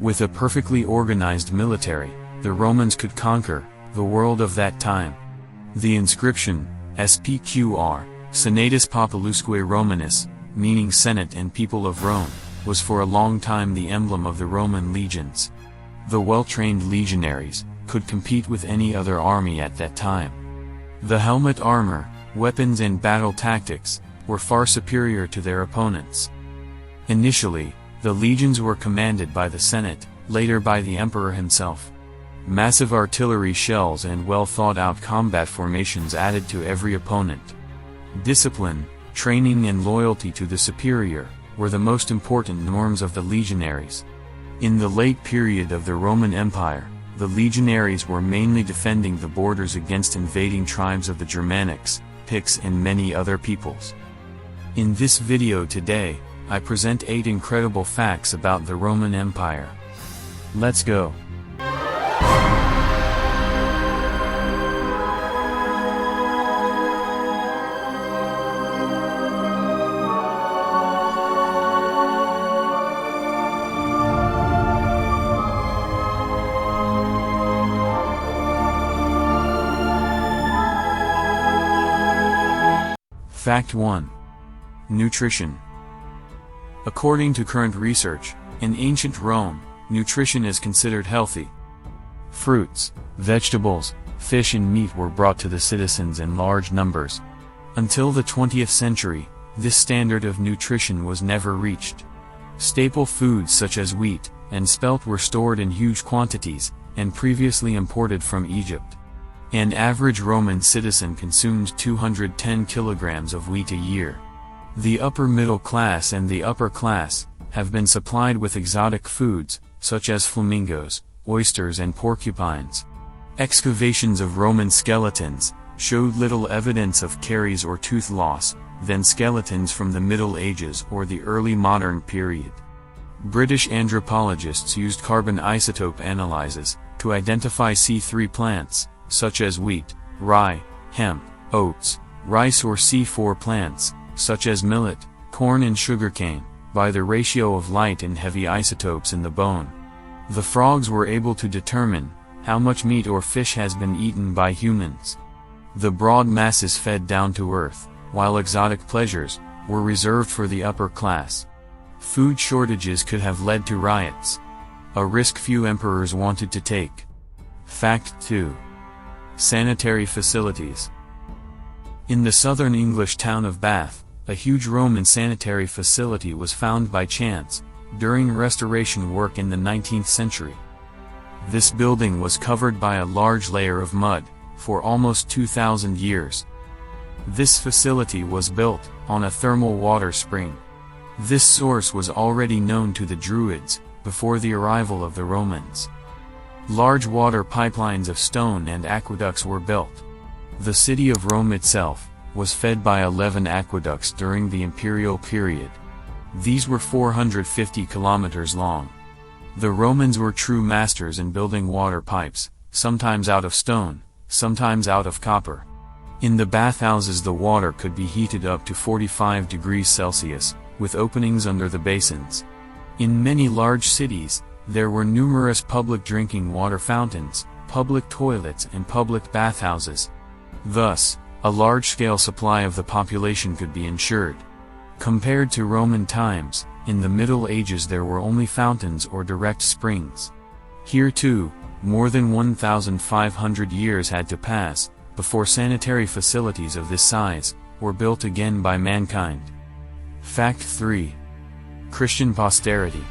With a perfectly organized military, the Romans could conquer the world of that time. The inscription, SPQR, Senatus Populusque Romanus, meaning Senate and People of Rome, was for a long time the emblem of the Roman legions. The well-trained legionaries could compete with any other army at that time. The helmet armor, weapons and battle tactics were far superior to their opponents. Initially, the legions were commanded by the Senate, later by the emperor himself. Massive artillery shells and well-thought-out combat formations added to every opponent. Discipline, training and loyalty to the superior were the most important norms of the legionaries. In the late period of the Roman Empire, the legionaries were mainly defending the borders against invading tribes of the Germanics, Picts and many other peoples. In this video today, I present 8 incredible facts about the Roman Empire. Let's go! Fact 1. Nutrition. According to current research, in ancient Rome, nutrition is considered healthy. Fruits, vegetables, fish and meat were brought to the citizens in large numbers. Until the 20th century, this standard of nutrition was never reached. Staple foods such as wheat and spelt were stored in huge quantities, and previously imported from Egypt. An average Roman citizen consumed 210 kilograms of wheat a year. The upper middle class and the upper class have been supplied with exotic foods, such as flamingos, oysters and porcupines. Excavations of Roman skeletons showed little evidence of caries or tooth loss than skeletons from the Middle Ages or the early modern period. British anthropologists used carbon isotope analyses to identify C3 plants, such as wheat, rye, hemp, oats, rice or C4 plants, such as millet, corn and sugarcane, by the ratio of light and heavy isotopes in the bone. The frogs were able to determine how much meat or fish has been eaten by humans. The broad masses fed down to earth, while exotic pleasures were reserved for the upper class. Food shortages could have led to riots, a risk few emperors wanted to take. Fact 2. Sanitary facilities. In the southern English town of Bath, a huge Roman sanitary facility was found by chance, during restoration work in the 19th century. This building was covered by a large layer of mud, for almost 2,000 years. This facility was built on a thermal water spring. This source was already known to the Druids, before the arrival of the Romans. Large water pipelines of stone and aqueducts were built. The city of Rome itself was fed by 11 aqueducts during the imperial period. These were 450 kilometers long. The Romans were true masters in building water pipes, sometimes out of stone, sometimes out of copper. In the bathhouses the water could be heated up to 45 degrees Celsius, with openings under the basins. In many large cities, there were numerous public drinking water fountains, public toilets and public bathhouses. Thus, a large-scale supply of the population could be ensured. Compared to Roman times, in the Middle Ages there were only fountains or direct springs. Here too, more than 1,500 years had to pass, before sanitary facilities of this size were built again by mankind. Fact 3. Christian posterity.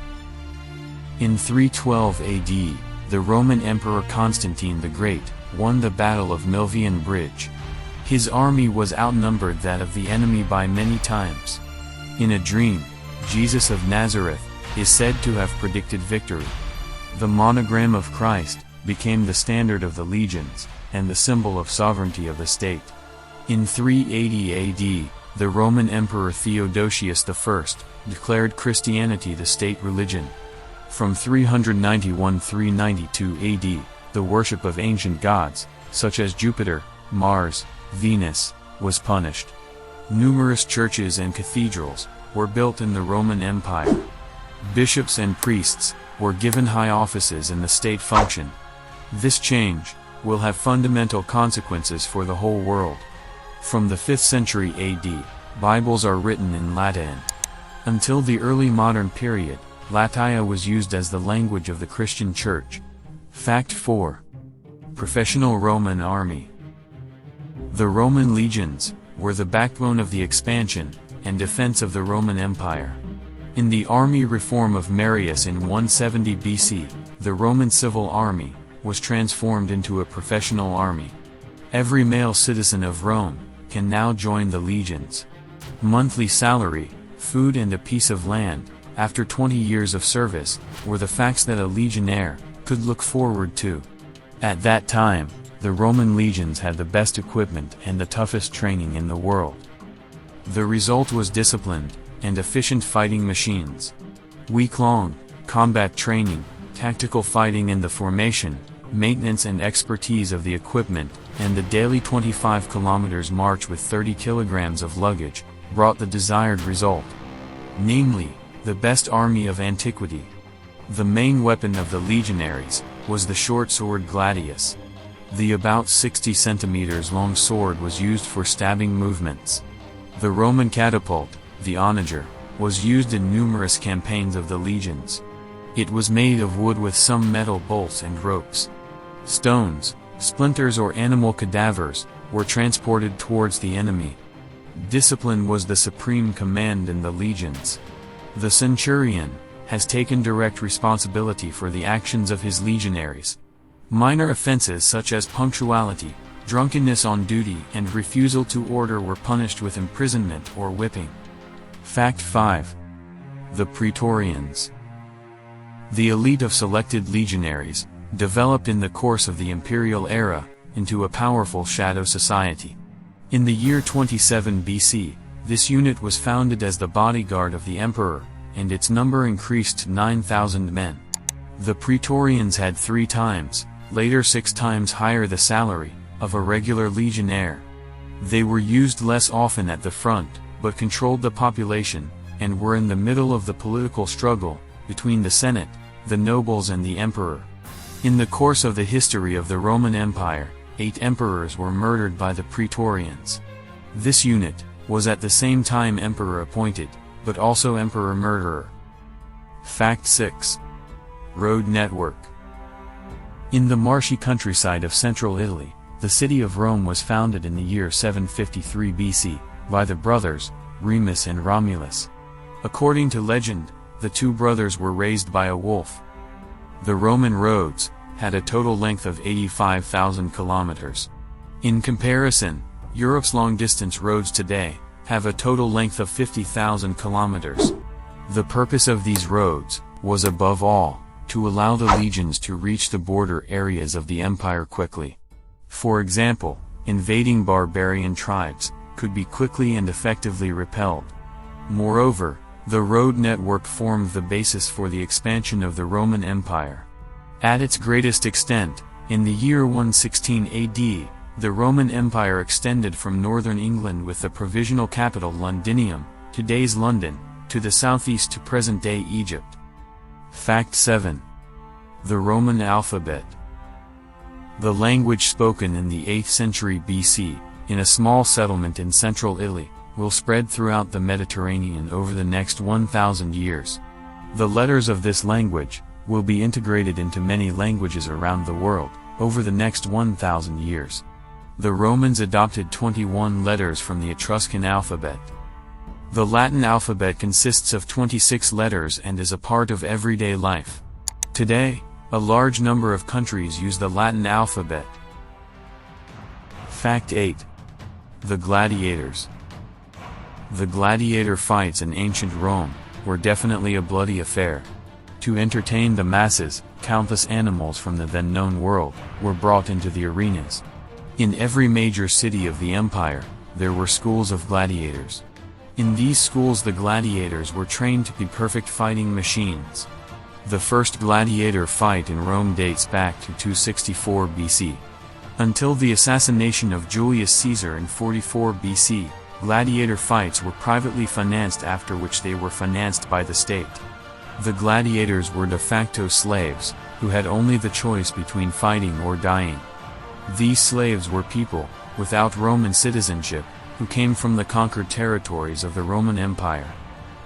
In 312 AD, the Roman Emperor Constantine the Great won the Battle of Milvian Bridge. His army was outnumbered that of the enemy by many times. In a dream, Jesus of Nazareth is said to have predicted victory. The monogram of Christ became the standard of the legions, and the symbol of sovereignty of the state. In 380 AD, the Roman Emperor Theodosius I declared Christianity the state religion. From 391–392 AD, the worship of ancient gods, such as Jupiter, Mars, Venus, was punished. Numerous churches and cathedrals were built in the Roman Empire. Bishops and priests or given high offices in the state function. This change will have fundamental consequences for the whole world. From the 5th century AD, Bibles are written in Latin. Until the early modern period, Latin was used as the language of the Christian Church. Fact 4. Professional Roman Army. The Roman legions were the backbone of the expansion and defense of the Roman Empire. In the army reform of Marius in 170 BC, the Roman civil army was transformed into a professional army. Every male citizen of Rome can now join the legions. Monthly salary, food and a piece of land, after 20 years of service, were the facts that a legionnaire could look forward to. At that time, the Roman legions had the best equipment and the toughest training in the world. The result was disciplined and efficient fighting machines. Week-long combat training, tactical fighting and the formation, maintenance and expertise of the equipment, and the daily 25 kilometers march with 30 kilograms of luggage, brought the desired result. Namely, the best army of antiquity. The main weapon of the legionaries was the short sword gladius. The about 60 centimeters long sword was used for stabbing movements. The Roman catapult, the onager, was used in numerous campaigns of the legions. It was made of wood with some metal bolts and ropes. Stones, splinters or animal cadavers were transported towards the enemy. Discipline was the supreme command in the legions. The centurion has taken direct responsibility for the actions of his legionaries. Minor offenses such as punctuality, drunkenness on duty and refusal to order were punished with imprisonment or whipping. Fact 5. The Praetorians. The elite of selected legionaries developed in the course of the imperial era into a powerful shadow society. In the year 27 BC, this unit was founded as the bodyguard of the emperor, and its number increased to 9,000 men. The Praetorians had 3 times, later 6 times higher the salary of a regular legionnaire. They were used less often at the front, but controlled the population, and were in the middle of the political struggle between the Senate, the nobles and the emperor. In the course of the history of the Roman Empire, 8 emperors were murdered by the Praetorians. This unit was at the same time emperor appointed, but also emperor murderer. Fact 6. Road network. In the marshy countryside of central Italy, the city of Rome was founded in the year 753 BC, by the brothers, Remus and Romulus. According to legend, the 2 brothers were raised by a wolf. The Roman roads had a total length of 85,000 kilometers. In comparison, Europe's long-distance roads today have a total length of 50,000 kilometers. The purpose of these roads was above all to allow the legions to reach the border areas of the empire quickly. For example, invading barbarian tribes could be quickly and effectively repelled. Moreover, the road network formed the basis for the expansion of the Roman Empire. At its greatest extent, in the year 116 AD, the Roman Empire extended from northern England with the provisional capital Londinium, today's London, to the southeast to present-day Egypt. Fact 7. The Roman alphabet. The language spoken in the 8th century BC, in a small settlement in central Italy, will spread throughout the Mediterranean over the next 1,000 years. The letters of this language will be integrated into many languages around the world over the next 1,000 years. The Romans adopted 21 letters from the Etruscan alphabet. The Latin alphabet consists of 26 letters and is a part of everyday life. Today, a large number of countries use the Latin alphabet. Fact 8. The Gladiators. The gladiator fights in ancient Rome were definitely a bloody affair. To entertain the masses, countless animals from the then-known world were brought into the arenas. In every major city of the empire, there were schools of gladiators. In these schools the gladiators were trained to be perfect fighting machines. The first gladiator fight in Rome dates back to 264 BC. Until the assassination of Julius Caesar in 44 BC, gladiator fights were privately financed, after which they were financed by the state. The gladiators were de facto slaves, who had only the choice between fighting or dying. These slaves were people, without Roman citizenship, who came from the conquered territories of the Roman Empire.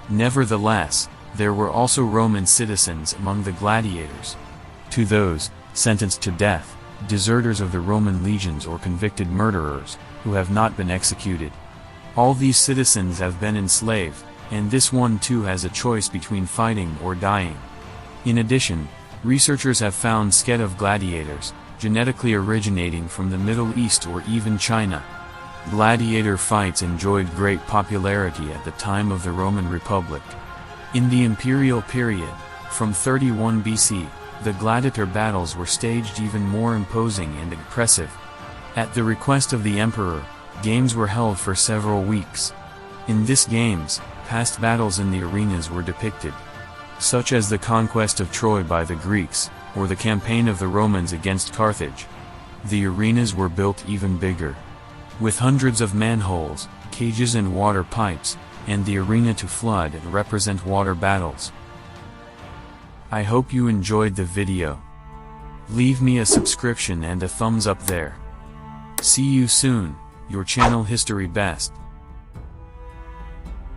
Nevertheless, there were also Roman citizens among the gladiators. To those, sentenced to death, deserters of the Roman legions or convicted murderers, who have not been executed. All these citizens have been enslaved, and this one too has a choice between fighting or dying. In addition, researchers have found sket of gladiators, genetically originating from the Middle East or even China. Gladiator fights enjoyed great popularity at the time of the Roman Republic. In the imperial period, from 31 BC, the gladiator battles were staged even more imposing and impressive. At the request of the emperor, games were held for several weeks. In these games, past battles in the arenas were depicted, such as the conquest of Troy by the Greeks, or the campaign of the Romans against Carthage. The arenas were built even bigger, with hundreds of manholes, cages and water pipes, and the arena to flood and represent water battles. I hope you enjoyed the video. Leave me a subscription and a thumbs up there. See you soon, your channel History Best.